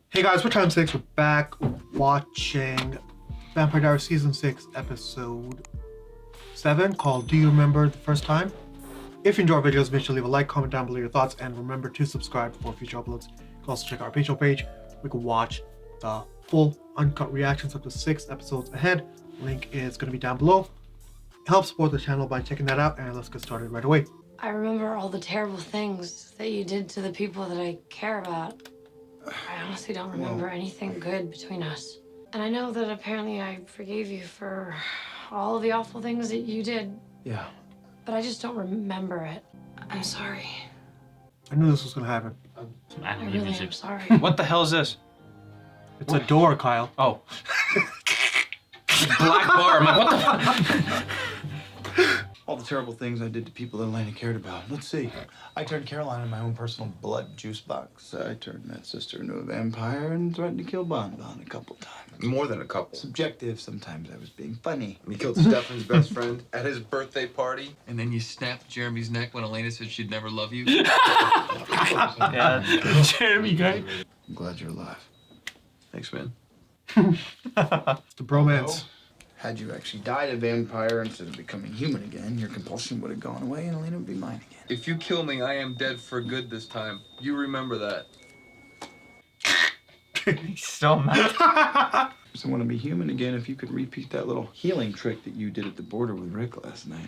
Hey guys, we're Time 6. We're back watching Vampire Diaries Season 6, Episode 7, called Do You Remember the First Time? If you enjoy our videos, make sure to leave a like, comment down below your thoughts, and remember to subscribe for future uploads. You can also check out our Patreon page. We can watch the full uncut reactions up to 6 episodes ahead. Link is going to be down below. Help support the channel by checking that out, and let's get started right away. I remember all the terrible things that you did to the people that I care about. I honestly don't remember anything good between us. And I know that apparently I forgave you for all of the awful things that you did. Yeah. But I just don't remember it. I'm sorry. I knew this was going to happen. I really am sorry. What the hell is this? It's a door, Kyle. Oh. Black bar. I'm like, what the fuck? All the terrible things I did to people that Elena cared about. Let's see. I turned Caroline in my own personal blood juice box. I turned that sister into a vampire and threatened to kill Bon Bon a couple times. More than a couple. Subjective. Sometimes I was being funny. You killed Stefan's best friend at his birthday party. And then you snapped Jeremy's neck when Elena said she'd never love you. Yeah, Jeremy guy. I'm glad you're alive. Thanks, man. It's the bromance. Had you actually died a vampire instead of becoming human again, your compulsion would have gone away and Elena would be mine again. If you kill me, I am dead for good this time. You remember that. He's so mad. I want to be human again if you could repeat that little healing trick that you did at the border with Rick last night.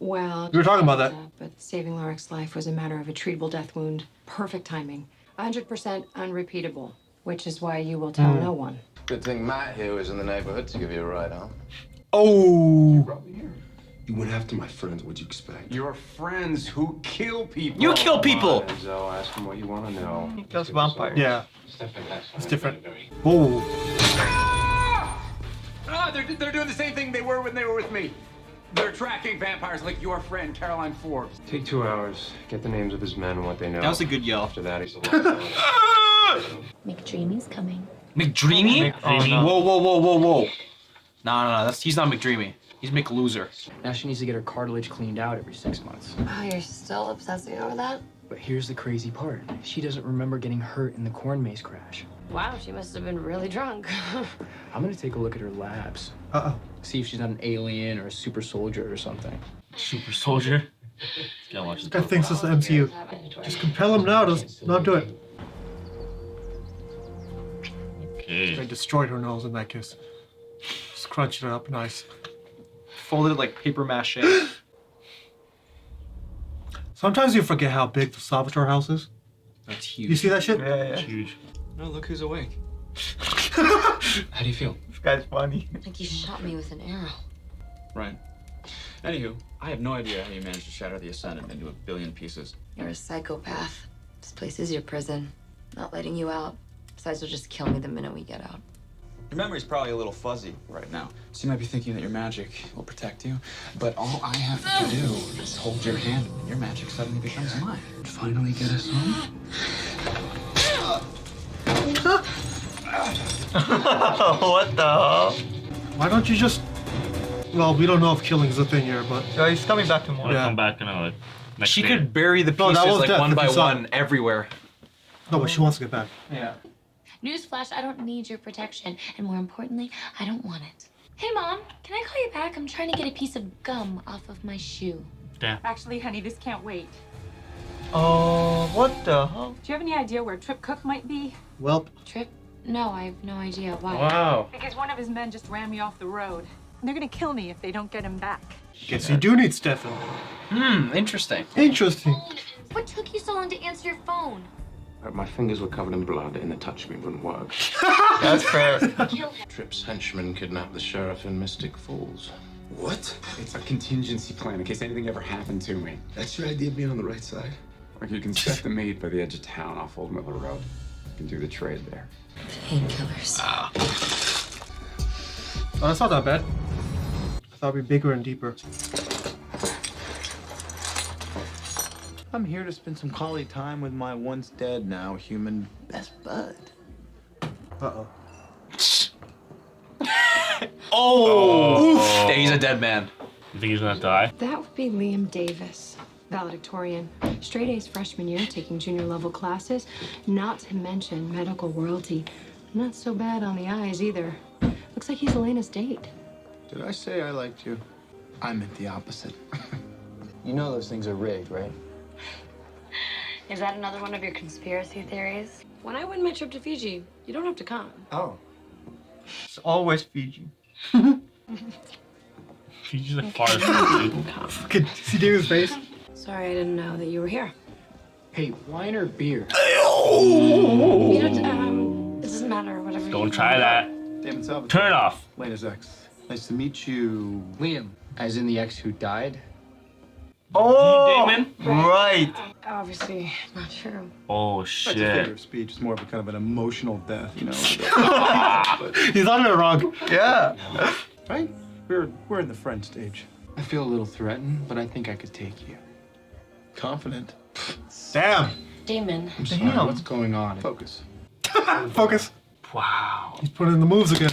Well, We were talking about that. But saving Lorik's life was a matter of a treatable death wound. Perfect timing. 100% unrepeatable, which is why you will tell no one. Good thing Matt here was in the neighborhood to give you a ride, huh? Oh! You went after my friends, what'd you expect? Your friends who kill people. You kill people! Enzo, ask them what you want to know. He kills vampires. Yeah. It's different. Whoa. Ah, they're doing the same thing they were when they were with me. They're tracking vampires like your friend, Caroline Forbes. Take 2 hours. Get the names of his men and what they know. That was a good yell. After that, he's alive. McDreamy's coming. McDreamy? Oh, no. Whoa. No. He's not McDreamy. He's McLoser. Now she needs to get her cartilage cleaned out every 6 months. Oh, you're still obsessing over that? But here's the crazy part. She doesn't remember getting hurt in the corn maze crash. Wow, she must have been really drunk. I'm gonna take a look at her labs. Uh-oh. See if she's not an alien or a super soldier or something. Super soldier. This guy thinks it's the MCU. Just compel him now to not do it. I destroyed her nose in that kiss. Just crunched it up nice. Folded like paper mache. Sometimes you forget how big the Salvatore house is. That's huge. You see that shit? Yeah. Huge. No, look who's awake. How do you feel? This guy's funny. Like you shot me with an arrow. Right. Anywho, I have no idea how you managed to shatter the Ascendant into a billion pieces. You're a psychopath. This place is your prison. Not letting you out. Besides, you'll just kill me the minute we get out. Your memory's probably a little fuzzy right now. So you might be thinking that your magic will protect you, but all I have to do is hold your hand and your magic suddenly becomes mine. Finally get us home. What the hell? Why don't you just... Well, we don't know if killing's a thing here, but... So he's coming back tomorrow. Yeah. Come back in a next She day. could bury the No, pieces that was like death one if by you saw one it. everywhere. No, but she wants to get back. Yeah. Newsflash, I don't need your protection. And more importantly, I don't want it. Hey, Mom, can I call you back? I'm trying to get a piece of gum off of my shoe. Actually, honey, this can't wait. Oh, what the hell? Do you have any idea where Trip Cook might be? Welp. Trip? No, I have no idea why. Wow. Because one of his men just ran me off the road. They're gonna kill me if they don't get him back. Guess you do need Stefan. Interesting. Interesting. What took you so long to answer your phone? My fingers were covered in blood and the touch screen wouldn't work. That's fair. Kill him. Tripp's henchmen kidnapped the sheriff in Mystic Falls. What? It's a contingency plan in case anything ever happened to me. That's your idea of being on the right side? Like you can set the maid by the edge of town off Old Miller Road. You can do the trade there. Painkillers. Oh, that's not that bad. I thought it'd be bigger and deeper. I'm here to spend some quality time with my once dead, now human best bud. Uh-oh. Oh! Oof. Yeah, he's a dead man. You think he's gonna die? That would be Liam Davis. Valedictorian. Straight A's freshman year, taking junior level classes. Not to mention medical royalty. Not so bad on the eyes either. Looks like he's Elena's date. Did I say I liked you? I meant the opposite. You know those things are rigged, right? Is that another one of your conspiracy theories? When I win my trip to Fiji, you don't have to come. Oh. It's always Fiji. Fiji's the farthest country. Fucking see David's face? Sorry, I didn't know that you were here. Hey, wine or beer? You know, it doesn't matter, whatever you Don't try that. Damon Salvatore. Turn it off. Lena's ex. Nice to meet you. Liam, as in the ex who died? Oh, Damon? right. Obviously, not true. Oh, That's a figure shit. of speech. It's more of a kind of an emotional death, you know. He's not even wrong. Yeah. Right? We're in the friend stage. I feel a little threatened, but I think I could take you. Confident. Damn. Damon. I'm sorry, what's going on? Focus. Focus. Wow. He's putting in the moves again.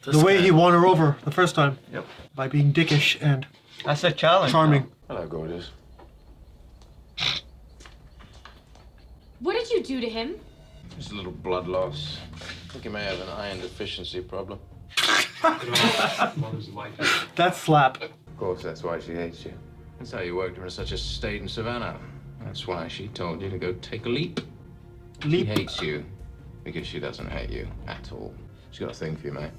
This The way guy- he won her over the first time. Yep. By being dickish and That's a challenge. charming. Hello, gorgeous. What did you do to him? Just a little blood loss. I think he may have an iron deficiency problem. That slap. Of course, that's why she hates you. That's how you worked her in such a state in Savannah. That's why she told you to go take a leap. Leap. She hates you because she doesn't hate you at all. She's got a thing for you, mate.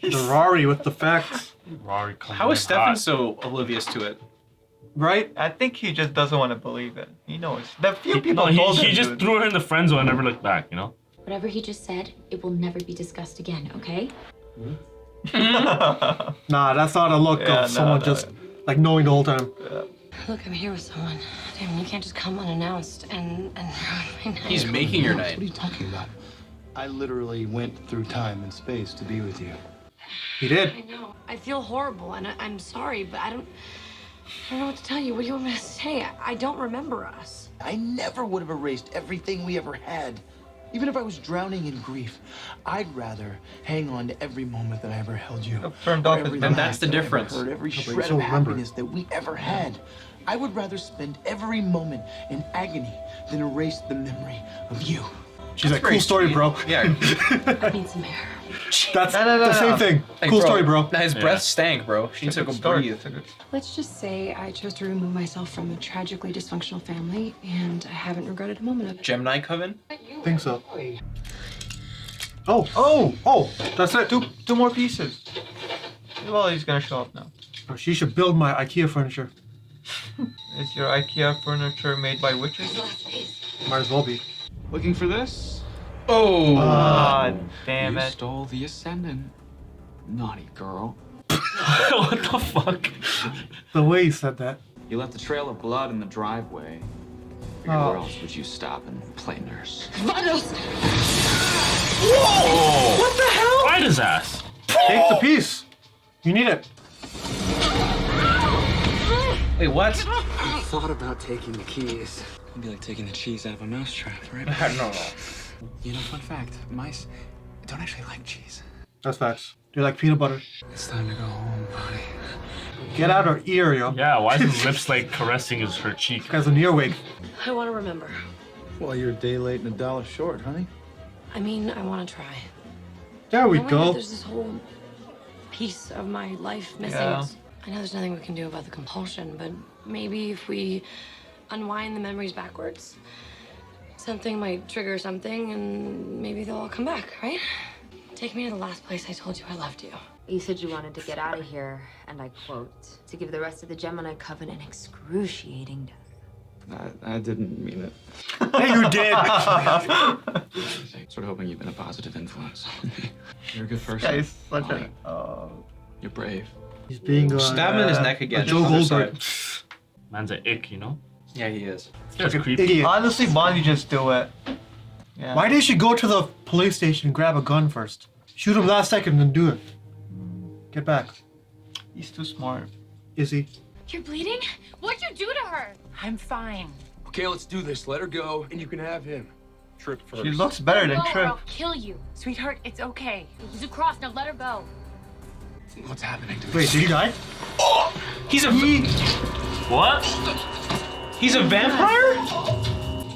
The Rari with the facts. Rory comes How is in Stefan hot. so oblivious to it? Right? I think he just doesn't want to believe it. He knows. The few people No, told he him just to. threw her in the friend zone and never looked back, you know? Whatever he just said, it will never be discussed again, okay? Nah, that's not a look Yeah, of someone no. just like knowing the whole time. Look, I'm here with someone. Damon, you can't just come unannounced and ruin my night. He's making your What night. are you talking about? I literally went through time and space to be with you. He did. I know. I feel horrible, and I'm sorry, but I don't know what to tell you. What do you want me to say? I don't remember us. I never would have erased everything we ever had. Even if I was drowning in grief, I'd rather hang on to every moment that I ever held you. Turned off his Every memory. That's the laugh that I ever difference. heard, every but you shred still of remember. happiness that we ever had. I would rather spend every moment in agony than erase the memory of you. She's like, very cool story, sweet. bro. Yeah. I need some air. That's No. the same thing. Hey, Cool story, bro. Now his breath stank, bro. She needs to It's a go good story. breathe. It's a good- Let's just say I chose to remove myself from a tragically dysfunctional family, and I haven't regretted a moment of it. Gemini coven? Think so. Oh, that's it. Two more pieces. Well, he's gonna show up now. Oh, she should build my IKEA furniture. Is your IKEA furniture made by witches? Might as well be. Looking for this? Oh. Ah, damn You it. stole the Ascendant. Naughty girl. What the fuck? The way he said that. You left a trail of blood in the driveway. Figured Oh. where else would you stop and play nurse? What the hell? Right his ass. Take the piece. You need it. Wait, what? I thought about taking the keys. It'd be like taking the cheese out of a mousetrap, right? No. You know, fun fact, mice don't actually like cheese. That's facts. Do you like peanut butter? It's time to go home, buddy. Get out her ear, yo. Yeah, why is his lips like caressing her cheek? Guy's an earwig. I want to remember. Well, you're a day late and $1 short, honey. I mean, I want to try. There we Knowing go. that there's this whole piece of my life missing. Yeah. I know there's nothing we can do about the compulsion, but maybe if we unwind the memories backwards, something might trigger something and maybe they'll all come back, right? Take me to the last place I told you I loved you. You said you wanted to get out of here, and I quote, to give the rest of the Gemini Coven an excruciating death. I didn't mean it. Hey, you did. Sort of hoping you've been a positive influence on me. You're a good person. Guy is such Lonnie. a. You're brave. He's being Stab him in his neck again. Joe Other Goldberg. side. Man's an ick, you know? Yeah, he is. That's creepy. Idiot. Honestly, why don't you just do it? Yeah. Why did she go to the police station and grab a gun first? Shoot him last second and do it. Get back. He's too smart. Is he? You're bleeding? What'd you do to her? I'm fine. Okay, let's do this. Let her go, and you can have him. Trip first. She looks better than No, or Trip. I'll kill you. Sweetheart, it's okay. He's across, now let her go. What's happening to Wait, did he die? He's a What? He's a vampire?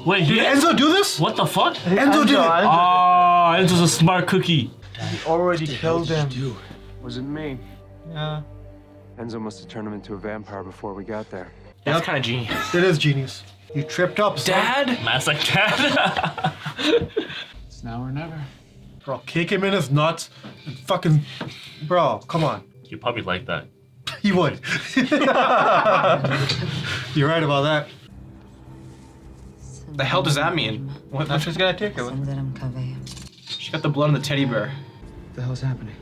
Wait, Did Enzo do this? What the fuck? Enzo did it. Oh, Enzo's a smart cookie. He already killed him. Wasn't me. Yeah. Enzo must have turned him into a vampire before we got there. That's kind of genius. It is genius. You tripped up, son. Dad? Man's like dad. It's now or never. Bro, kick him in his nuts and fucking... Bro, come on. You probably like that. He would. You're right about that. The hell does that mean? What? Now she's gonna take it. She got the blood on the teddy bear. What the hell's happening?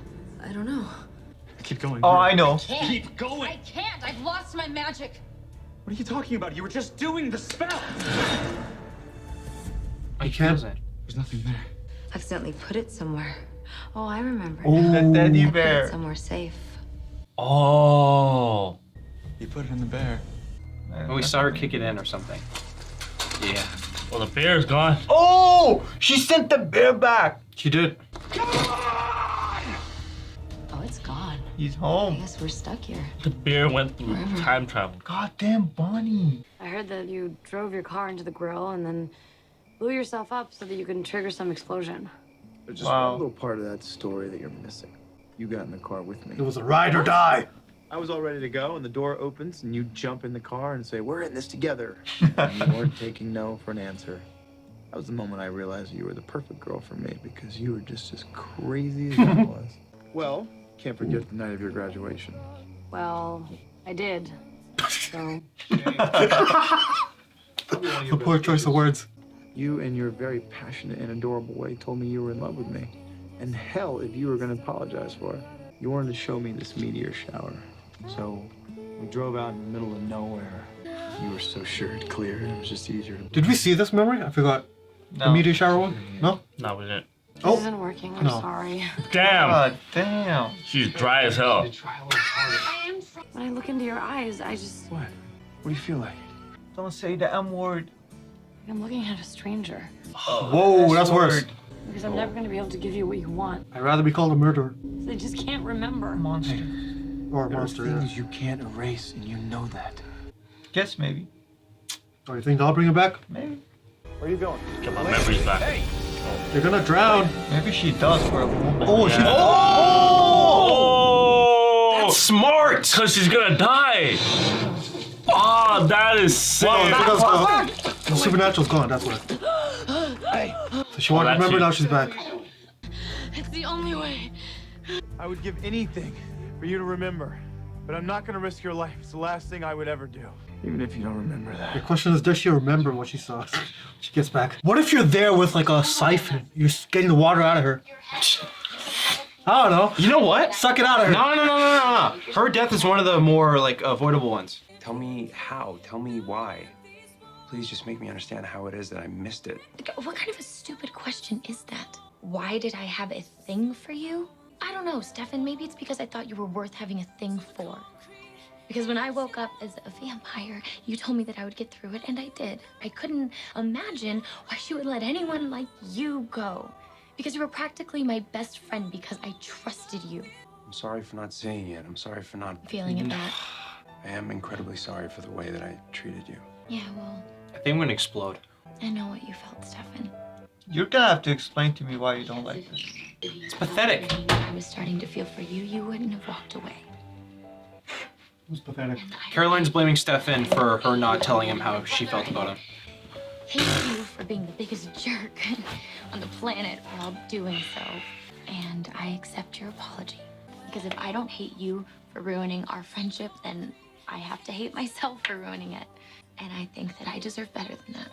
I don't know. Keep going. Oh, I know. Keep going. I can't. I've lost my magic. What are you talking about? You were just doing the spell. I can't. There's nothing there. Accidentally put it somewhere. Oh, I remember. Oh, The teddy I put it bear. somewhere safe. Oh. You put it in the bear. Oh, we saw her kick it in or something. Yeah. Well, the bear's gone. Oh! She sent the bear back. She did. Oh, it's gone. He's I home. guess we're stuck here. The bear went through time travel. Goddamn Bonnie. I heard that you drove your car into the grill and then blew yourself up so that you can trigger some explosion. There's just Wow. one little part of that story that you're missing. You got in the car with me. It was a ride or die. I was all ready to go, and the door opens, and you jump in the car and say, "We're in this together." And you weren't taking no for an answer. That was the moment I realized you were the perfect girl for me, because you were just as crazy as I was. Well, can't forget the night of your graduation. Well, I did. So, The poor choice of words. You, in your very passionate and adorable way, told me you were in love with me. And hell, if you were going to apologize for it. You wanted to show me this meteor shower. So we drove out in the middle of nowhere. You were so sure it'd clear, and it was just easier to... Did we see this memory? I forgot. The No. meteor shower one? No? No, we didn't. this Oh. isn't working. I'm No. sorry. Damn. God damn. She's dry as hell. When I look into your eyes, I just... What? What do you feel like? Don't say the M word. I'm looking at a stranger. Whoa, that's worse. Because I'm never going to be able to give you what you want. I'd rather be called a murderer. I just can't remember. Monster. Or a There are monster, yeah. things you can't erase, and you know that. Guess maybe. Oh, you think I'll bring it back? Maybe. Where are you going? Get my memories back. They're gonna drown. Maybe she does for a moment. Oh, she... Oh! That's smart! Because she's gonna die. Oh, that is sick. Wow, the supernatural's gone, that's why. So she wanted to remember, now she's back. It's the only way. I would give anything for you to remember, but I'm not going to risk your life. It's the last thing I would ever do. Even if you don't remember that. The question is, does she remember what she saw? She gets back. What if you're there with like a siphon? You're getting the water out of her. I don't know. You know what? Suck it out of her. No. Her death is one of the more like avoidable ones. Tell me how. Tell me why. Please just make me understand how it is that I missed it. What kind of a stupid question is that? Why did I have a thing for you? I don't know, Stefan. Maybe it's because I thought you were worth having a thing for. Because when I woke up as a vampire, you told me that I would get through it, and I did. I couldn't imagine why she would let anyone like you go. Because you were practically my best friend because I trusted you. I'm sorry for not seeing it. I'm sorry for not Feeling it back. I am incredibly sorry for the way that I treated you. Yeah, well, I think I'm gonna explode. I know what you felt, Stefan. You're gonna have to explain to me why you don't like this. It's pathetic. If I was starting to feel for you, you wouldn't have walked away. It was pathetic. Caroline's blaming Stefan for her not telling him how she felt about him. Hate you for being the biggest jerk on the planet while doing so. And I accept your apology. Because if I don't hate you for ruining our friendship, then I have to hate myself for ruining it. And I think that I deserve better than that.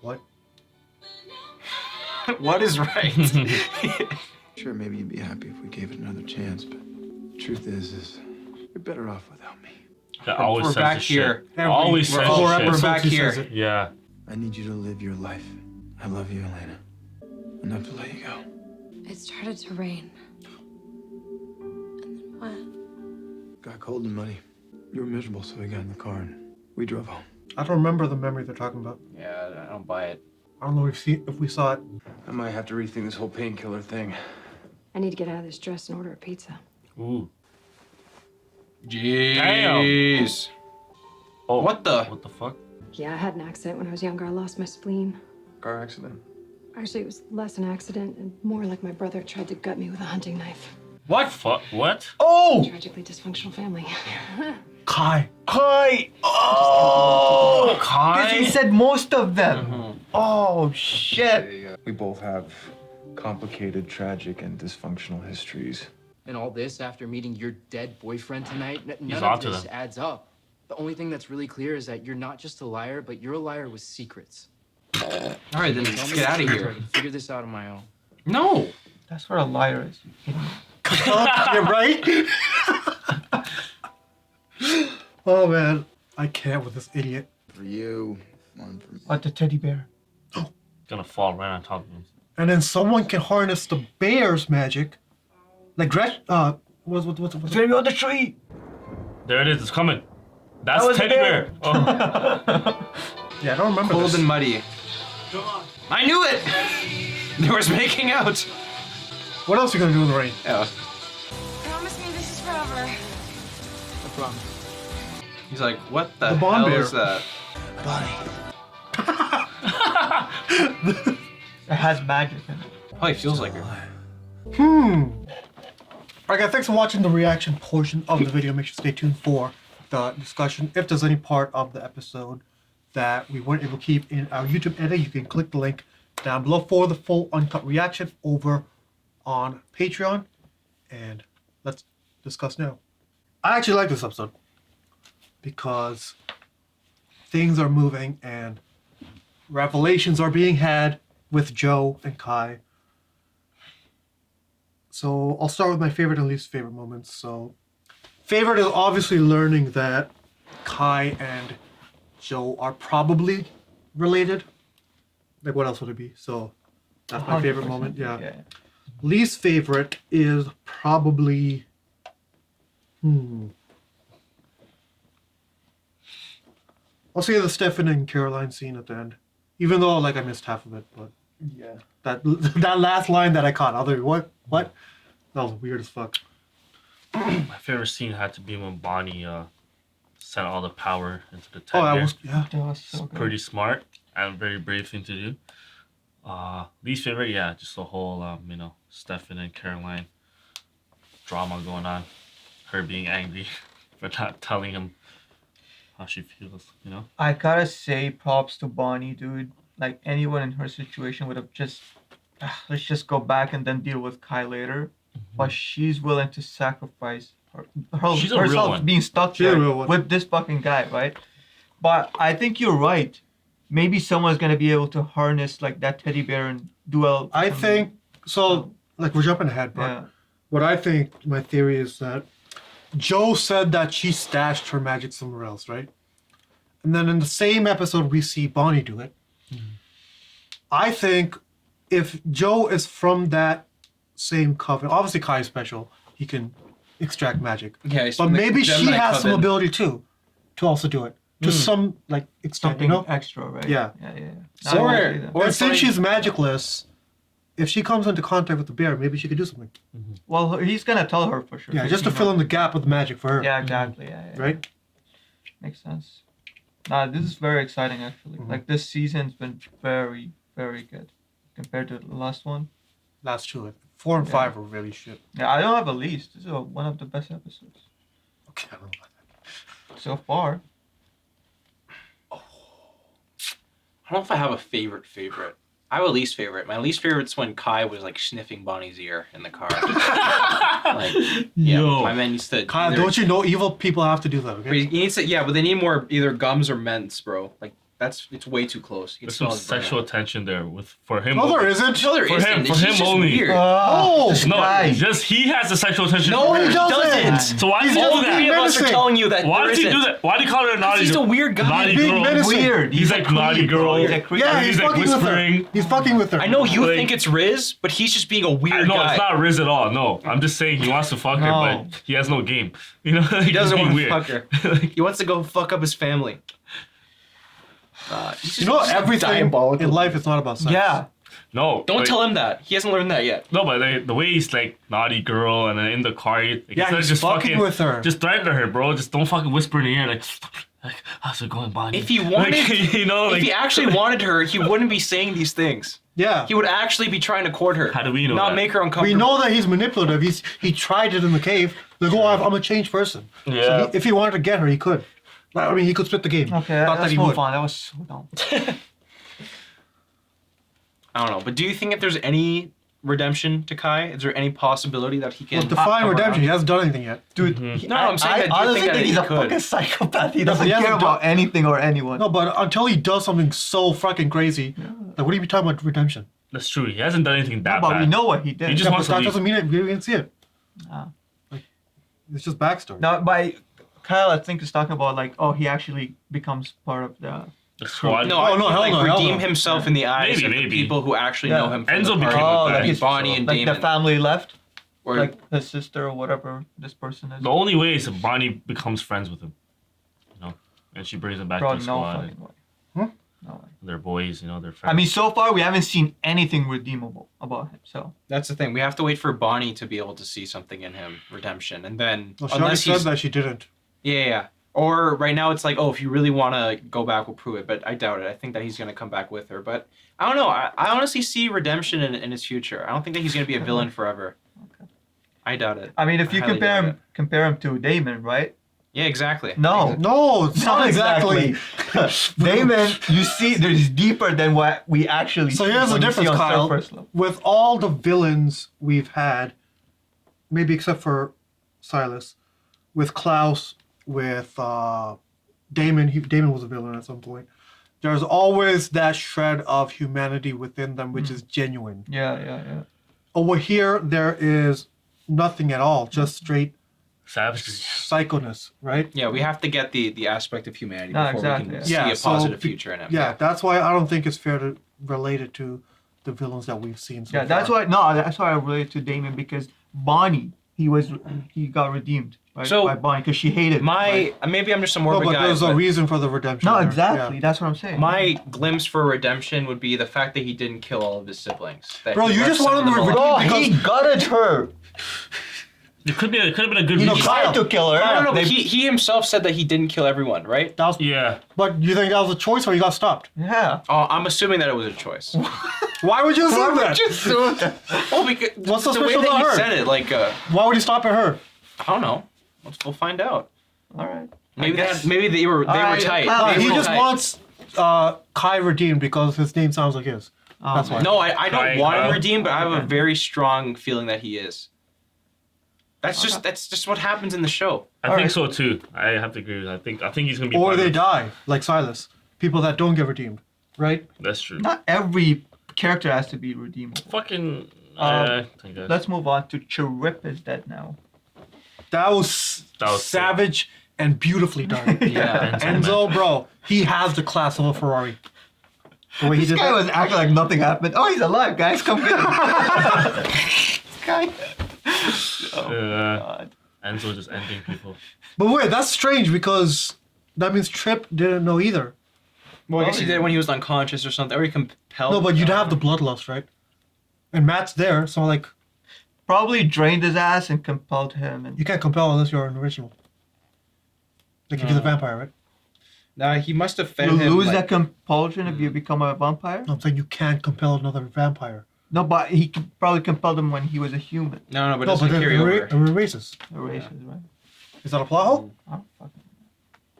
What? What is right? Sure, maybe you'd be happy if we gave it another chance, but the truth is you're better off without me. That always We're says back the here. shit. Always says We're the shit. back here. Yeah. I need you to live your life. I love you, Elena. Enough to let you go. It started to rain. And then what? Got cold and muddy. You were miserable, so we got in the car and we drove home. I don't remember the memory they're talking about. Yeah, I don't buy it. I don't know if we saw it. I might have to rethink this whole painkiller thing. I need to get out of this dress and order a pizza. Ooh. Jeez. Oh, what the? What the fuck? Yeah, I had an accident when I was younger. I lost my spleen. Car accident? Actually, it was less an accident and more like my brother tried to gut me with a hunting knife. What? Fuck? What? Oh! Tragically dysfunctional family. Kai. Oh! Kai? Because he said most of them. Oh, shit. We both have complicated, tragic, and dysfunctional histories. And all this after meeting your dead boyfriend tonight? None He's of onto this them. adds up. The only thing that's really clear is that you're not just a liar, but you're a liar with secrets. All right, then Tell let's me get the out of truth here. so I can figure this out on my own. No. That's what a liar is. You kidding me? You're right. Oh man, I can't with this idiot. For you, one for me. What, the teddy bear? Gonna fall right on top of him. And then someone can harness the bear's magic, like what's It's gonna be on the tree. There it is. It's coming. That's That was a teddy bear. bear. Oh. Yeah, I don't remember. Cold this. and muddy. I knew it. They was making out. What else are you gonna do in the rain? Yeah. Promise me this is forever. I promise. He's like, what the, The Bond hell Bear. is that? It has magic in it. Oh, he feels like it. Alright guys, thanks for watching the reaction portion of the video. Make sure to stay tuned for the discussion. If there's any part of the episode that we weren't able to keep in our YouTube edit, you can click the link down below for the full uncut reaction over on Patreon. And let's discuss now. I actually like this episode because things are moving and revelations are being had with Joe and Kai. So I'll start with my favorite and least favorite moments. So favorite is obviously learning that Kai and Joe are probably related. Like what else would it be? So that's my favorite 100%, moment. Yeah. Least favorite is probably I'll say the Stefan and Caroline scene at the end. Even though like I missed half of it, but Yeah. that last line that I caught, I was like, what? That was weird as fuck. My favorite scene had to be when Bonnie sent all the power into the teddy Oh, that bear. was That was so good. Pretty smart and very brave thing to do. Least favorite, yeah, just the whole Stefan and Caroline drama going on. Her being angry for not telling him how she feels, I gotta say props to Bonnie, dude. Like anyone in her situation would have just, let's just go back and then deal with Kai later. But she's willing to sacrifice She's a real herself one. being stuck She's a there real one. with this fucking guy, right? But I think you're right. Maybe someone's gonna be able to harness like that teddy bear and duel. I think so. Like we're jumping ahead, but Yeah. what I think, my theory is that Joe said that she stashed her magic somewhere else, right? And then in the same episode, we see Bonnie do it. I think if Joe is from that same coven, obviously Kai is special. He can extract magic. Yeah, he's But from the maybe she Gemini has some coven. ability too, to also do it. To some like extent, Something you know? extra, right? Yeah. Yeah. So, I agree with that. and since she's magicless, if she comes into contact with the bear, maybe she could do something. Well, he's gonna tell her for sure. Yeah, just to fill in the gap with magic for her. Yeah, exactly. Yeah. Right? Makes sense. Nah, this is very exciting actually. Mhm. Like this season's been very, very good compared to the last one. That's true. 4 and 5 were really shit. Yeah, I don't have a least. This is one of the best episodes Okay, I don't know. so far. I don't know if I have a favorite. I have a least favorite. My least favorite's when Kai was like sniffing Bonnie's ear in the car. Like, yeah, Yo. my man used to. Kyle, don't you know evil people have to do that, okay? He needs to, yeah, but they need more either gums or mints, bro. Like it's way too close. You can There's smell some his breath. sexual tension there for him. No, there isn't. No, there For isn't. him, It's for him just only. weird. Oh, This No, guy. just he has the sexual tension. No, for he her. doesn't. So why does he All do three that? of us are Menacing. telling you that Why there does he isn't. do that? Why do you call her a naughty? He's a weird guy. Naughty Being girl. menacing. Weird. He's like naughty girl. He's a creep. Yeah, He's he's like fucking with her. whispering. He's fucking with her. I know you Like- think it's Riz, but he's just being a weird No, guy. it's not Riz at all. No, I'm just saying he wants to fuck her, No. but he has no game. You know, He doesn't He's want to being fuck her. He wants to go fuck up his family. He's You know, just everything diabolical. in life is not about sex. Yeah. No. Don't like- tell him that. He hasn't learned that yet. No, but the way he's like naughty girl, and then in the car, like, Yeah, instead of he's just fucking with her. Just threaten her, bro. Just don't fucking whisper in the ear, like how's it going, Bonnie? If he wanted, you know, if like, he actually wanted her, he wouldn't be saying these things. Yeah. He would actually be trying to court her. How do we know Not that? make her uncomfortable. We know that he's manipulative. He tried it in the cave. Like, oh, I'm a changed person. Yeah. So if he wanted to get her, he could. I mean, he could split the game. Okay, Not that let's he move would. on. That was so dumb. I don't know, but do you think if there's any redemption to Kai, is there any possibility that he can? Well, define redemption. He hasn't done anything yet. Dude, No, I'm saying that. Do you honestly think that he's he a could? fucking psychopath. He Yeah, doesn't but he care hasn't about anything or anyone. No, but until he does something so fucking crazy, like, what are you talking about redemption? That's true. He hasn't done anything that but bad. we know what he did. He just Yeah, but wants to that leave. doesn't mean it. We didn't see it. Ah. It's just backstory. Now, by Kyle, I think is talking about like, oh, he actually becomes part of the. The squad. No, I no, mean, hell like no, hell redeem no. himself in the eyes of Maybe. the people who actually Yeah. know him. From Enzo the became party. like that. Like his- Bonnie and like Damon. the family left, Or like his sister or whatever this person is. The only way is if Bonnie becomes friends with him. You know, and she brings him back Bro, to the no squad. fucking way. No way. They're boys, you know, they're friends. I mean, so far we haven't seen anything redeemable about him. So that's the thing. We have to wait for Bonnie to be able to see something in him, redemption, and then Well, she already unless said he's that she didn't. yeah. Or right now it's like, oh, if you really want to go back, we'll prove it. But I doubt it. I think that he's gonna come back with her. But I don't know. I honestly see redemption in his future. I don't think that he's gonna be a villain forever. Okay. I doubt it. I mean, if you highly compare doubt him to Damon, right? Yeah, exactly. No, No, it's not exactly. Damon, you see, there's deeper than what we actually. So see here's the when you see difference, on Kyle. surface level. With all the villains we've had, maybe except for Silas, with Klaus, with Damon, Damon was a villain at some point. There's always that shred of humanity within them, which is genuine. Yeah. Over here, there is nothing at all, just straight Savage. psychoness, right? Yeah, we have to get the aspect of humanity No, before exactly, we can yeah. see a so positive be- future in him. Yeah, that's why I don't think it's fair to relate it to the villains that we've seen so Yeah, that's far. why. No, that's why I relate to Damon because Bonnie, he got redeemed right, So, by Bonnie because she hated him, right? Maybe I'm just a No, morbid but guy. there's a but reason for the redemption. No, there. exactly. Yeah. That's what I'm saying. my glimpse for redemption would be the fact that he didn't kill all of his siblings. That Bro, he you left just want some him of to them alive. redeem he gutted her. It could have been a good He reason. tried to kill her. I don't know, but They- he himself said that he didn't kill everyone, right? That was, Yeah. but you think that was a choice or he got stopped? Yeah. I'm assuming that it was a choice. Why would you assume that? Well, because What's so the way special that about he her? said it, like, Why would he stop at her? I don't know. We'll find out. All right. Maybe guess- maybe they were Alright, tight. Kyle, They He were just tight. wants Kai redeemed because his name sounds like his. That's why. No, I don't Kai, want him Kyle. redeemed, but I have a very strong feeling that he is. That's just what happens in the show. I think so too. I have to agree with that. I think he's gonna be. Or part they of- die, like Silas. People that don't get redeemed, right? That's true. Not every character has to be redeemable. Fucking. Um, I guess. Let's move on to Chirip is dead now. That was savage and beautifully done. Yeah. Enzo, bro, he has the class of a Ferrari. The way he This did guy that. was acting like nothing happened. Oh, he's alive, guys. Come get him. This guy. God. Enzo just ending people. But wait, that's strange because that means Trip didn't know either. Well, I guess he did when he was unconscious or something. Or he compelled. No, but you'd have the bloodlust, right? And Matt's there, so like Probably drained his ass and compelled him. And you can't compel unless you're an original. Like if you're the vampire, right? Nah, he must have fed you him. lose like, that compulsion if you become a vampire. No, I'm saying you can't compel another vampire. No, but he probably compelled him when he was a human. No, but it No, doesn't but then carry it over. erases. Erases, right? Is that a plot hole? Oh, fuck.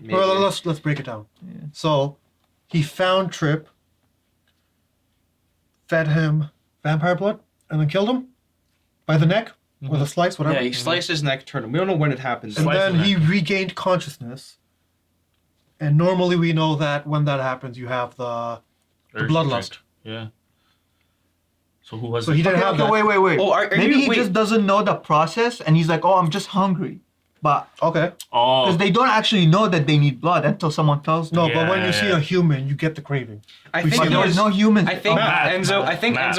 Maybe. Well, let's break it down. Yeah. So, he found Trip, fed him vampire blood, and then killed him by the neck with a slice, whatever. Yeah, he sliced his neck, turned him. We don't know when it happens. And Slice then the he neck. regained consciousness. And normally we know that when that happens, you have the Urge bloodlust. drink. Yeah. So who was So it? he didn't have that. Wait. Oh, are Maybe you, he wait, just doesn't know the process and he's like, oh, I'm just hungry. But Okay. Oh. because they don't actually know that they need blood until someone tells them. No, but when you see Yeah. a human, you get the craving. I We think see But it there was was no humans. I think Matt, Enzo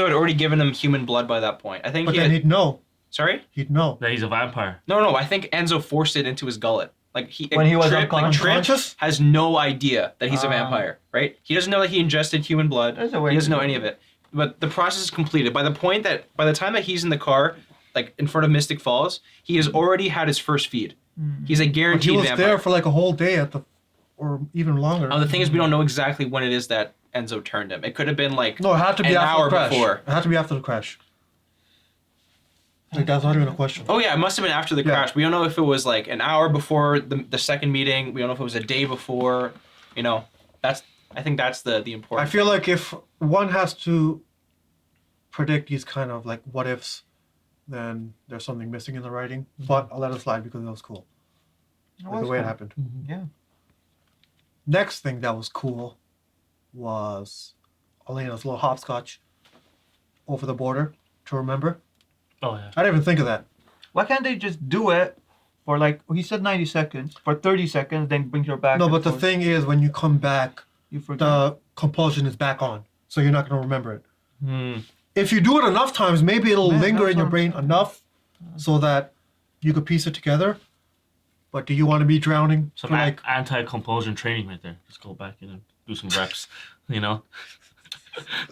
had already given him human blood by that point. I think But he then had, he'd know. sorry. He'd know. That he's a vampire. No, I think Enzo forced it into his gullet. Like When he was Trip unconscious? has no idea that he's a Ah. vampire, right? He doesn't know that he ingested human blood. There's a way He doesn't to know do any it. of it. but the process is completed by the time that he's in the car, like in front of Mystic Falls, he has already had his first feed. He's a guaranteed But he was vampire. there for like a whole day or even longer. The thing is, we don't know exactly when it is that Enzo turned him. It could have been like No, it had to be an after hour the crash. before. It had to be after the crash. Like that's not even a question. Oh yeah, it must have been after the crash. We don't know if it was like an hour before the second meeting. We don't know if it was a day before. You know, I think that's the important. I feel like if one has to predict these kind of like what ifs, then there's something missing in the writing. But I'll let it slide because it was cool. Like the way it happened. Yeah. Next thing that was cool was Elena's little hopscotch over the border to remember. Oh yeah. I didn't even think of that. Why can't they just do it for like he said 90 seconds for 30 seconds, then bring her back? No, and but the forth? thing is, when you come back, You forget. the compulsion is back on, so you're not going to remember it. Hmm. If you do it enough times, maybe it'll Man, linger that's in your what- brain enough so that you could piece it together. But do you want to be drowning Some for like anti-compulsion training right there. Just go back in and do some reps. You know,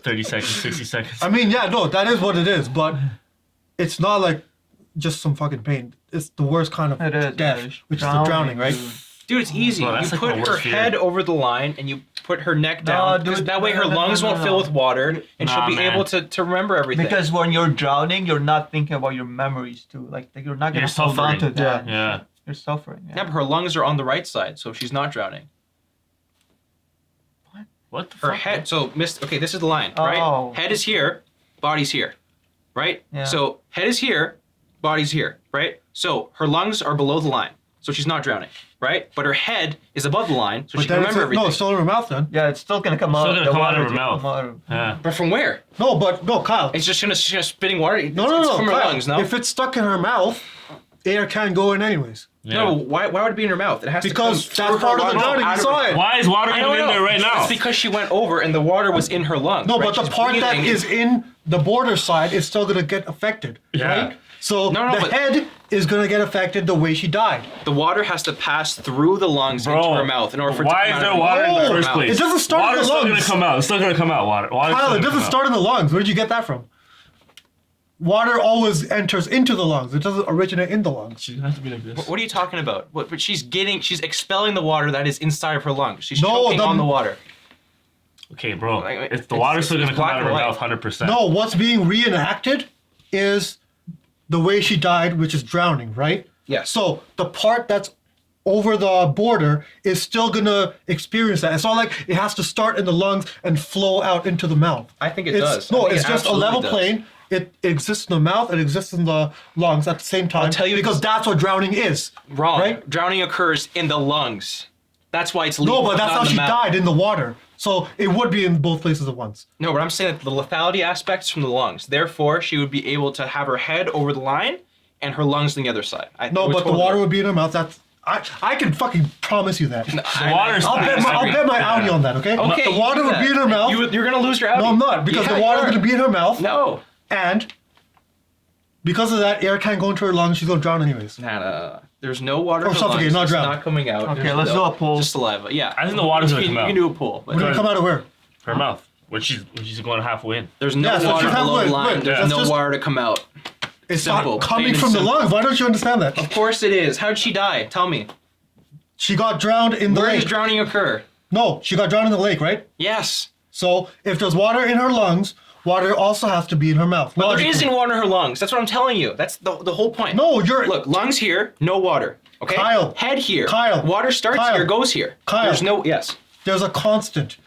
30 seconds, 60 seconds. I mean, yeah, no, that is what it is, but it's not like just some fucking pain. It's the worst kind of It is, death, it is. which is the drowning, right? Dude, it's easy. Well, that's you like put my her worst fear. head over the line and you put her neck No, down. because dude, that way her no, no, lungs no, won't no. fill with water and she'll Nah, be man. able to remember everything. Because when you're drowning, you're not thinking about your memories too. Like you're not gonna You're hold on to suffering. that. Yeah. You're suffering. yeah, but her lungs are on the right side, so she's not drowning. What the Her fuck? head, okay, this is the line, right? Oh. Head is here, body's here, right? Yeah. So head is here, body's here, right? So her lungs are below the line, so she's not drowning, right? But her head is above the line, so But she can then remember everything. no, it's still in her mouth then. Yeah, it's still gonna come out. Still gonna the come out of water's her gonna mouth. come out of- Yeah. But from where? No, Kyle. It's just gonna spitting water. No, It's from her Kyle. lungs, no? If it's stuck in her mouth, air can't go in anyways. No, why would it be in her mouth? It has Because to come that's part of the drowning. You saw it. Why is water I coming don't in know. there right now? It's because she went over and the water was in her lungs. No, right? but the She's part that breathing. is in the border side is still gonna get affected, Yeah. right? So No, the but- head is gonna get affected the way she died. The water has to pass through the lungs into her mouth in order for it to why come is out there of her water in the mouth. first place? It doesn't start in Water's the still lungs. gonna come out. It's still gonna come out. Water's Kyle, still it gonna doesn't come start in the lungs. Where did you get that from? Water always enters into the lungs. It doesn't originate in the lungs. She's gonna have to be like this. What are you talking about? But she's expelling the water that is inside of her lungs. She's No, choking on the water. Okay, bro. Like, It's the water's still gonna it's come black out of her and white. mouth 100%. No, what's being reenacted is the way she died, which is drowning, right? Yes. So the part that's over the border is still gonna experience that. It's not like it has to start in the lungs and flow out into the mouth. I think it It's- does. No, I think it's it just a absolutely level does. plane. It exists in the mouth. It exists in the lungs at the same time. I'll tell you because that's what drowning is. Wrong. Right? Drowning occurs in the lungs. That's why it's No, lethal. but that's not how in the she mouth. died, in the water. So it would be in both places at once. No, but I'm saying that the lethality aspect's from the lungs. Therefore, she would be able to have her head over the line and her lungs on the other side. No, but the water would be in her mouth. That's I can fucking promise you that. I'll bet my Audi on that. Okay. Okay, The water you do would that. be in her mouth. You're gonna lose your Audi. No, I'm not, because Yeah, the water's you are. gonna be in her mouth. No. And because of that, air can't go into her lungs. She's gonna drown anyways. Nah. There's no water Or in her suffocate, lungs. not It's drown. not coming out. Okay, There's let's do a poll. Just saliva. Yeah. I think the water's gonna You come can out. do a pool. But We're gonna come out of where? Her mouth. When she's going halfway in. there's no Yeah, so water she's below the halfway. line. Wait, There's that's no just- water to come out. It's Simple. not coming Plain and from the simple. lungs. Why don't you understand that? Of course it is. How did she die? Tell me. She got drowned in the Where lake. does drowning occur? No, she got drowned in the lake, right? Yes. So if there's water in her lungs, water also has to be in her mouth. But there Logically. isn't water in her lungs. That's what I'm telling you. That's the whole point. No, you're Look, lungs here, no water. Okay? Kyle. Head here. Kyle. Water starts Kyle. here, goes here. Kyle. There's no, yes. There's a constant,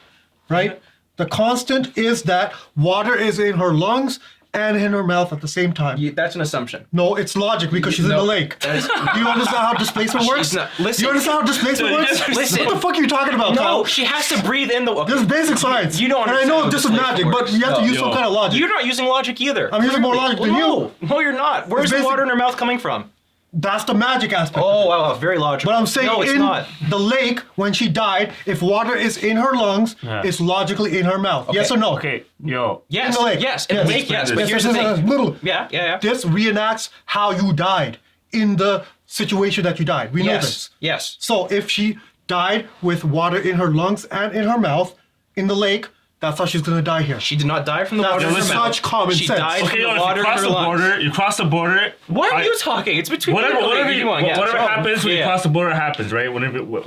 right? The constant is that water is in her lungs and in her mouth at the same time. That's an assumption. No, it's logic because she's in the No, lake. that is- Do you understand how displacement works? She's not- listen. You understand how displacement works? Listen. What the fuck are you talking about, No, Kyle? she has to breathe in the water. This is basic science. You don't And I understand know how this is displacement magic, but works. you have to No. use some kind of logic. You're not using logic either. I'm using more logic than you. No, you're not. Where's the basic- water in her mouth coming from? That's the magic aspect. Oh, wow, very logical. But I'm saying no, it's in not. the lake, when she died, if water is in her lungs, Yeah. it's logically in her mouth. Yes or no? Okay, yo. Yes, in the lake. yes, in the lake, yes. But Yes, here's the yes, thing. little. Yeah. This reenacts how you died in the situation that you died. We know Yes, this. yes. So if she died with water in her lungs and in her mouth in the lake, That's how she's gonna die here. She did not die from the water in her That's mouth. such common She sense. died Okay, from the if water you in cross her the lungs. border, you cross the border. Why are you talking? It's between whatever whatever happens when you cross the border happens, right?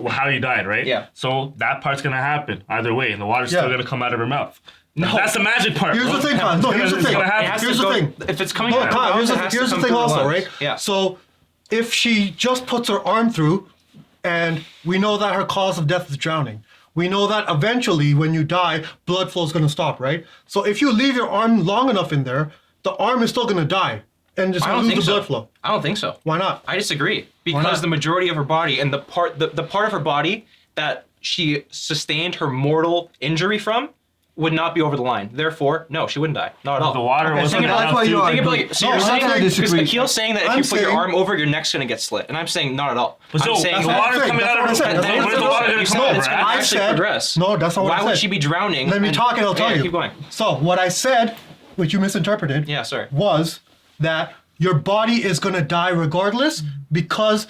How you died, right? Yeah. So that part's gonna happen either way, and the water's still gonna come out of her mouth. No. That's the magic part. Here's bro. the thing, Kyle. No, here's the It's thing. gonna happen. Here's the thing. If it's coming No, out of her Kyle, mouth, here's it the, has to here's the come thing through her also, lungs. right? Yeah. So if she just puts her arm through, and we know that her cause of death is drowning. We know that eventually when you die, blood flow is going to stop, right? So if you leave your arm long enough in there, the arm is still going to die and just I don't lose think the so. blood flow. I don't think so. Why not? I disagree. Why not? Because the majority of her body and the part of her body that she sustained her mortal injury from would not be over the line. Therefore, no, she wouldn't die. Not at all. The water wasn't Think about enough it. to- Think about it. So No, you're I'm saying not that because disagreeing. Aqeel's saying that if I'm you put your saying- arm over, your neck's gonna get slit, and I'm saying not at all. But so I'm saying the water's saying. coming That's out of what I said. her. That's what I Where's the said. water gonna You come said out, it's Brad? gonna I actually said- progress. No, that's not what I Why said. would she be drowning? Let me and- talk and I'll tell Yeah, you. Keep going. So what I said, which you misinterpreted, Yeah, sorry. was that your body is going to die regardless because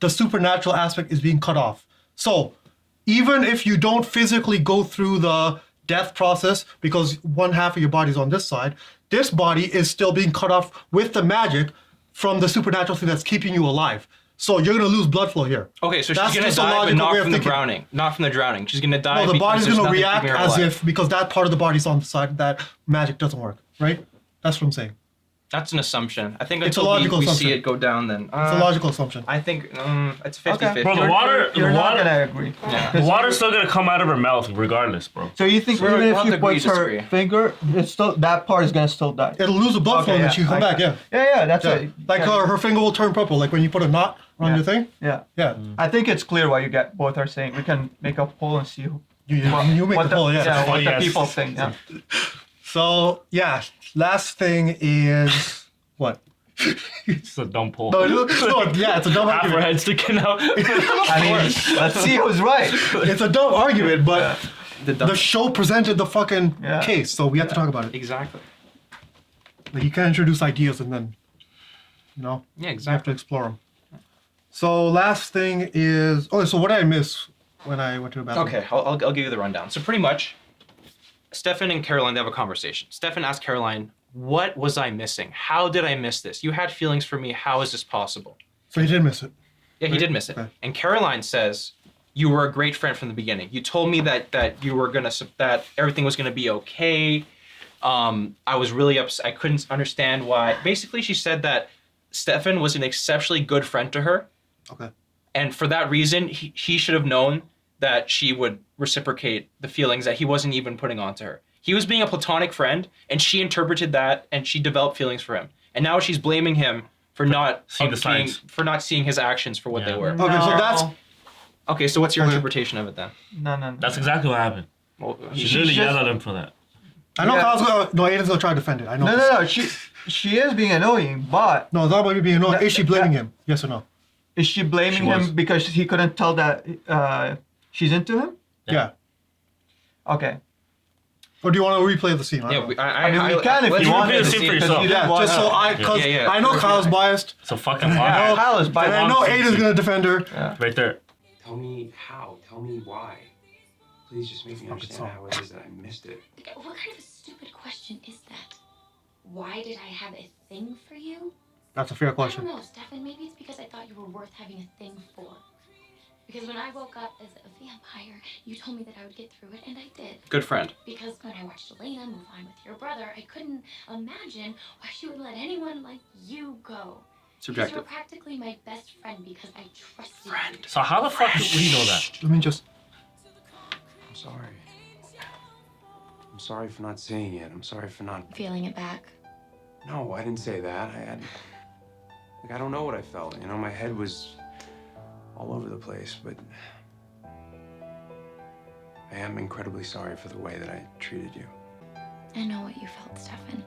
the supernatural aspect is being cut off. So even if you don't physically go through the death process because one half of your body's on this side, this body is still being cut off with the magic from the supernatural thing that's keeping you alive. So you're going to lose blood flow here. Okay, so That's she's gonna just a die, but logical not way of from the thinking. drowning. Not from the drowning. She's gonna die. No, the because body's there's going to nothing react keeping her as alive. if, because that part of the body's on the side that magic doesn't work, right? That's what I'm saying. That's an assumption. I think It's a until logical we see assumption. it go down, then It's a logical assumption. I think it's 50-50. Bro, the water, You're the not water, gonna agree. Yeah. the water's still gonna come out of her mouth regardless, bro. So you think We're even if on she the agree puts to her disagree. finger, it's still that part is gonna still die. It'll lose the blood flow and then she come back, yeah. Yeah, that's Yeah. it. Like her finger will turn purple, like when you put a knot around your thing. Yeah. Yeah. I think it's clear what you get both are saying. We can make a poll and see who, You make what the poll, yeah. what Yes. the people think. Yeah. So yeah, last thing is what? It's a dumb poll. No, yeah, it's a dumb Half her argument. head sticking out. I mean, let's see who's right. It's a dumb argument, but The the show presented the fucking Yeah. case, so we have to talk about it. Exactly. Like you can't introduce ideas and then, you know, Yeah, you have exactly. to explore them. So last thing is, so what did I miss when I went to the bathroom? Okay, I'll give you the rundown. So pretty much, Stefan and Caroline, they have a conversation. Stefan asks Caroline, what was I missing? How did I miss this? You had feelings for me. How is this possible? So you did miss it. Yeah, he did miss it. Okay. And Caroline says, you were a great friend from the beginning. You told me that you were that everything was gonna be okay. I was really upset. I couldn't understand why. Basically, she said that Stefan was an exceptionally good friend to her. Okay. And for that reason, he should have known that she would reciprocate the feelings that he wasn't even putting onto her. He was being a platonic friend, and she interpreted that, and she developed feelings for him. And now she's blaming him for not Seeing the signs. for not seeing his actions for what they were. Okay, so that's Okay, so what's your Okay. interpretation of it then? No. That's exactly what happened. Well, She he- literally just- yelled at him for that. I know Yeah. Kyle's gonna Aiden's gonna try to defend it. I know. No. She is being annoying, but No, it's not about me being annoying. That- Is she blaming him? Yes or no? is she blaming She was. him because he couldn't tell that she's into him? Yeah. Okay. Or do you want to replay the scene? Yeah, I mean, we can if let's you want replay to the see for scene. yourself. you didn't Yeah, want just so to. because Yeah. I know Kyle's biased. It's a fucking Yeah, lie. Kyle is by And I know Aiden's gonna defend her. Right there. Tell me how. Tell me why. Please just make me understand how it is that I missed it. What kind of a stupid question is that? Why did I have a thing for you? That's a fair I question. don't know, Stefan. Maybe it's because I thought you were worth having a thing for. Because when I woke up as a vampire, you told me that I would get through it, and I did. Good friend. Because when I watched Elena move on with your brother, I couldn't imagine why she would let anyone like you go. Because you're Subjective. practically my best friend because I trusted you. So how the fuck would he know that? Let me just. I'm sorry. I'm sorry for not seeing it. I'm sorry for not. Feeling it back. No, I didn't say that. I don't know what I felt. You know, my head was all over the place, but I am incredibly sorry for the way that I treated you. I know what you felt, Stefan.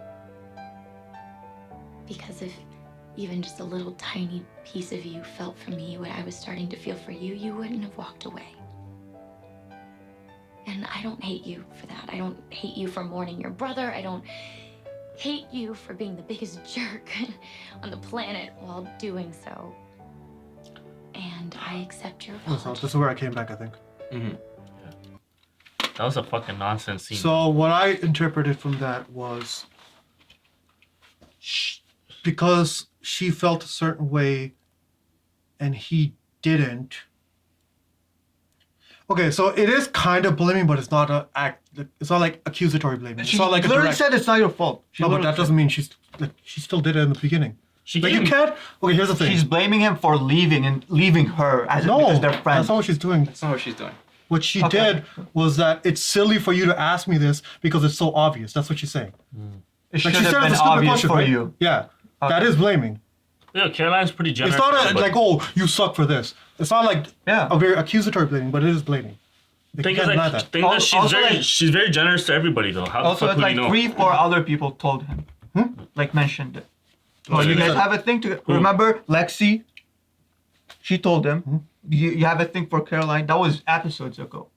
Because if even just a little tiny piece of you felt for me what I was starting to feel for you, you wouldn't have walked away. And I don't hate you for that. I don't hate you for mourning your brother. I don't hate you for being the biggest jerk on the planet while doing so. And I accept your So apology. this is where I came back, I think. Mm-hmm. That was a fucking nonsense scene. So what I interpreted from that was because she felt a certain way and he didn't. Okay, so it is kind of blaming, but it's not it's not like accusatory blaming. It's She not like a literally direct. said it's not your fault. She No, but literally that doesn't mean she still did it in the beginning. She Like you gave- can't. Okay, here's the thing. She's blaming him for leaving and leaving her as No, because they're friends. that's not what she's doing. That's not what she's doing. What she did was that it's silly for you to ask me this because it's so obvious. That's what she's saying. It Like should have been obvious for right? you. Yeah, that is blaming. Yeah, Caroline's pretty generous. It's not but like, oh, you suck for this. It's not like a very accusatory blaming, but it is blaming. Like, Thing you is, can't deny like, that. thing is that she's very generous to everybody though. How the Also, fuck it's would like you know? 3-4 other people told him, like mentioned it. Oh, you guys have a thing to remember Lexi? She told him, you have a thing for Caroline. That was episodes ago.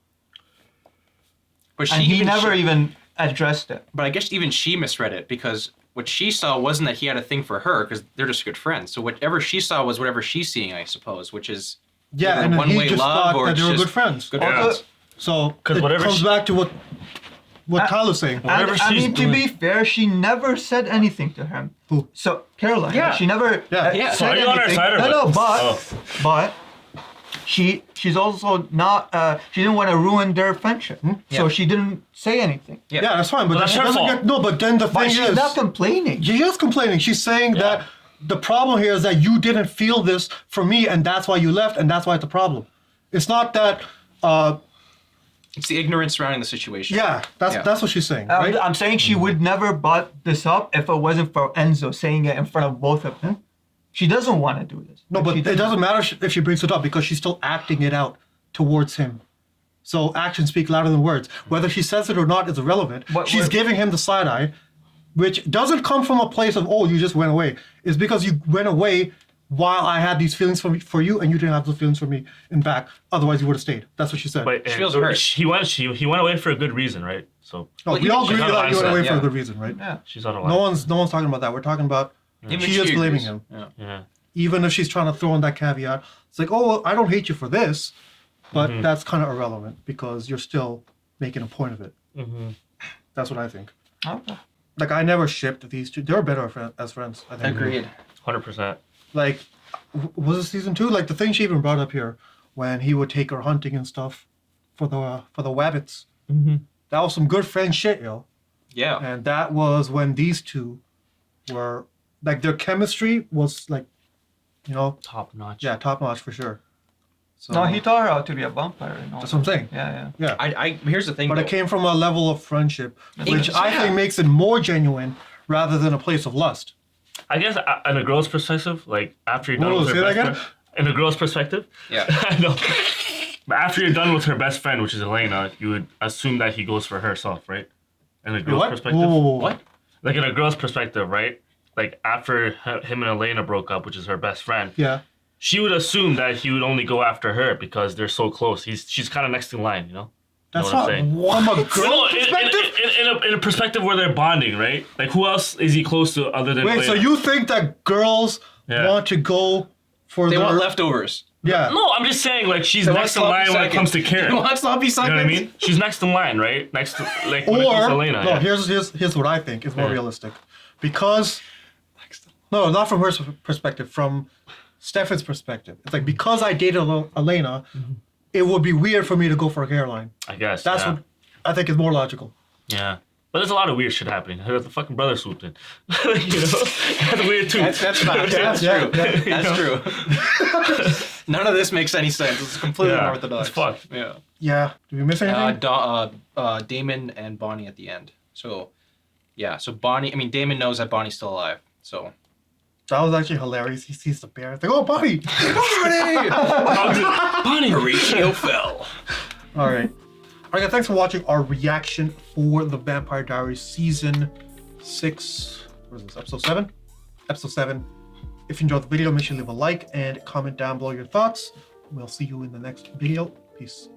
But And he never even addressed it. But I guess even she misread it because what she saw wasn't that he had a thing for her because they're just good friends. So whatever she saw was whatever she's seeing, I suppose, which is Yeah, either and then he one-way just love thought or that it's they were just good friends. Good Also- friends. So 'Cause it whatever comes she- back to what Kyle is saying. And, I mean, to be fair, she never said anything to him. Who? So Caroline, Yeah. she never Yeah. So said are you on her anything. side or no, what? but she's also not. She didn't want to ruin their friendship, so she didn't say anything. Yeah, that's fine. But Well, that's she her doesn't fault. get no. But then the But thing she's is, not complaining. she is complaining. She's saying that the problem here is that you didn't feel this from me, and that's why you left, and that's why it's a problem. It's not that. It's the ignorance surrounding the situation. Yeah, that's what she's saying. Right? I'm saying she would never brought this up if it wasn't for Enzo saying it in front of both of them. She doesn't want to do this. No, but it doesn't matter if she brings it up because she's still acting it out towards him. So actions speak louder than words. Whether she says it or not is irrelevant. She's giving him the side eye, which doesn't come from a place of, oh, you just went away. It's because you went away while I had these feelings for you and you didn't have those feelings for me in back. Otherwise, you would have stayed. That's what she said. But he went away for a good reason, right? So No, we all agree she's out of that he went line. away for a good reason, right? Yeah. She's out of line. No one's talking about that. We're talking about she is blaming him. Yeah. Even if she's trying to throw in that caveat, it's like, oh, well, I don't hate you for this, but that's kind of irrelevant because you're still making a point of it. That's what I think. Okay. Like, I never shipped these two. They were better as friends, I think. Agreed. 100%. Like, was it season 2? Like, the thing she even brought up here, when he would take her hunting and stuff for the wabbits. That was some good friend shit, yo. Yeah. And that was when these two were, like, their chemistry was, like, you know. Top notch. Yeah, top notch for sure. So, No, he taught her how to be a vampire. And all that's what I'm saying. Yeah. Yeah. I here's the thing. But though. it came from a level of friendship, which I Yeah. think makes it more genuine rather than a place of lust. I guess in a girl's perspective, like after you're Whoa, done with say her that best again? friend, in a girl's perspective, Yeah. I know. But after you're done with her best friend, which is Elena, you would assume that he goes for herself, right? In a girl's What? perspective. Whoa. What? Like in a girl's perspective, right? Like after him and Elena broke up, which is her best friend, Yeah. she would assume that he would only go after her because they're so close. She's kind of next in line, you know? That's know what I'm saying? not from a girl No, perspective. in a perspective where they're bonding, right? Like who else is he close to other than Wait, Elena? so you think that girls Yeah. want to go for They their... want leftovers. Yeah. No, I'm just saying, like, she's They want next in sloppy line when it seconds. comes to Karen. They want sloppy You know what I seconds. mean? She's next in line, right? Next to, like, when it comes Or, to Elena. no, yeah. here's what I think is more Yeah. realistic. Because, no, not from her perspective, from Stefan's perspective. It's like, because I dated Elena, it would be weird for me to go for Caroline. I guess. That's yeah. what I think is more logical. Yeah. But there's a lot of weird shit happening. The fucking brother swooped in. You know? That's weird too. That's not. That's Yeah, true. yeah. That's true. None of this makes any sense. It's completely Yeah, unorthodox. it's fucked. Yeah. Yeah. Did we miss anything? Damon and Bonnie at the end. So, yeah. So Damon knows that Bonnie's still alive. So. That was actually hilarious. He sees the bear. It's like, oh, Bonnie! Bonnie! Bonnie! Horatio fell. All right. All right, guys, thanks for watching our reaction for the Vampire Diaries Season 6. What is this, Episode 7? Episode 7. If you enjoyed the video, make sure to leave a like and comment down below your thoughts. We'll see you in the next video. Peace.